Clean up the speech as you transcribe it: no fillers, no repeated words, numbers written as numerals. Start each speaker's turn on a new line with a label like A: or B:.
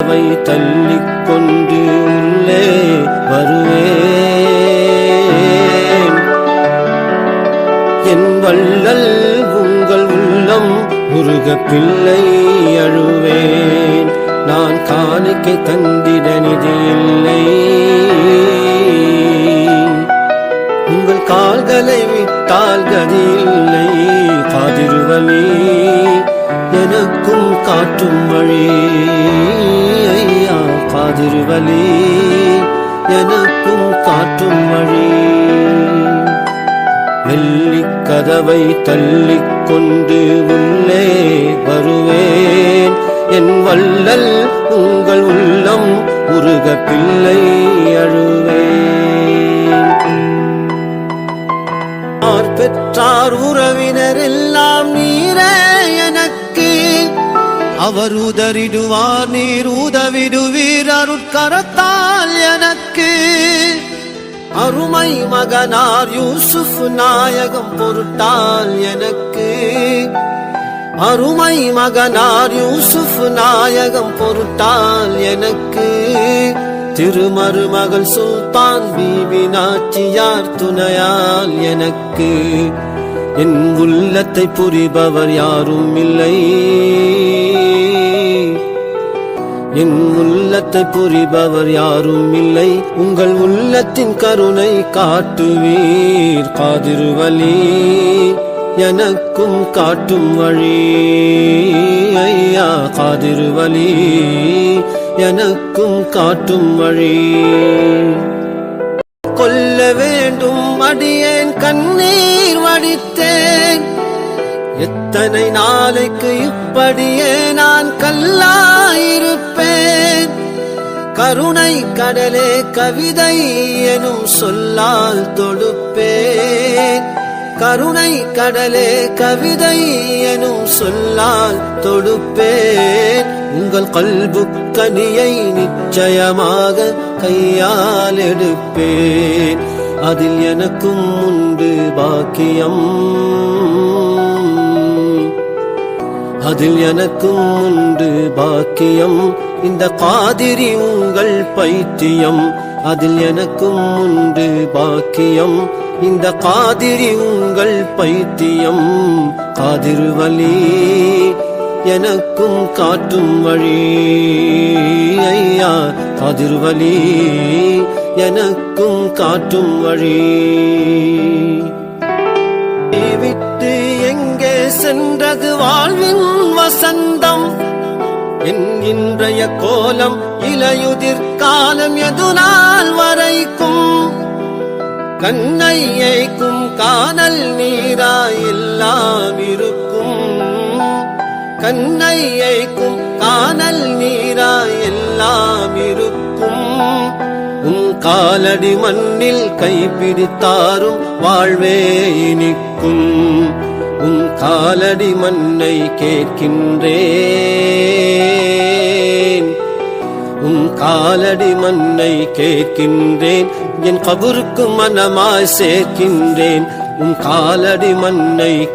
A: கதவை தள்ளிக்கொண்டு உள்ளே வருவேன். என் வள்ளல் உங்கள் உள்ளம் உருக பிள்ளை அழுவேன். நான் காணிக்கை தந்திட நிதி இல்லை. உங்கள் கால்களை விட்டால் கதி இல்லை. காதிருவலி எனக்கும் காட்டும் வழி. ஐயா காதிருவலி எனக்கும் காட்டும் வழி. வெள்ளிக் கதவை தள்ளிக்கொண்டு உள்ளே வருவேன். என் வள்ளல் உங்கள் உள்ளம் உருக பிள்ளை அழுவேன். பெற்றார் உறவினர் எல்லாம் நீரே எனக்கு. அவர் உதறிடுவார் நீர் உதவிடுவீர் அருட்கரத்தால் எனக்கு. அருமை மகனார் யூசுப் நாயகம் பொருட்டால் எனக்கு. அருமை மகனார் யூசுப் நாயகம் பொருட்டால் எனக்கு. திருமருமகள் சுல்தான் பீபி நாச்சியார் துணையால் எனக்கு. என் உள்ளத்தை புரிபவர் யாரும் இல்லை. என் உள்ளத்தை புரிபவர் யாரும் இல்லை. உங்கள் உள்ளத்தின் கருணை காட்டுவீர் காதிருவலி எனக்கும் காட்டும் வழி. ஐயா காதிருவலி எனக்கும் காட்டும் வழி. கொல்ல வேண்டும் அடியேன் கண்ணீர் வடித்தேன். எத்தனை நாளைக்கு இப்படியே நான் கல்லாயிருப்பேன். கருணை கடலே கவிதை எனும் சொல்லால் தொடுப்பேன். கருணை கடலே கவிதை எனும் சொல்லால் தொடுப்பேன். உங்கள் கல்பு கனியை நிச்சயமாக கையால் எடுப்பேன். அதில் எனக்கும் உண்டு பாக்கியம். அதில் எனக்கும் உண்டு பாக்கியம். இந்த காதிரி உங்கள் பைத்தியம். அதில் எனக்கும் உண்டு பாக்கியம். இந்த காதிரி உங்கள் பைத்தியம். காதிருவலி எனக்கும் காட்டும் வழி. ஐயா காதிருவலி எனக்கும் காட்டும் வழி. விட்டு எங்கே சென்றது வாழ்வின் வசந்தம். என் இன்றைய கோலம் இலையுதிர் காலம் எது நாள் வரைக்கும். கண்ணை ஏய்க்கும் காணல் நீராய் எல்லாம் இருக்கும். கண்ணை ஏய்க்கும் காணல் நீராய் எல்லாம் இருக்கும். உன் காலடி மண்ணில் கைப்பிடித்தாரும் வாழ்வே இனிக்கும். உன் காலடி மண்ணை கேட்கின்றேன். உன் காலடி மண்ணை கேட்கின்றேன். என் கபருக்கு மனமாய் சேர்க்கின்றேன். உன் காலடி மண்ணை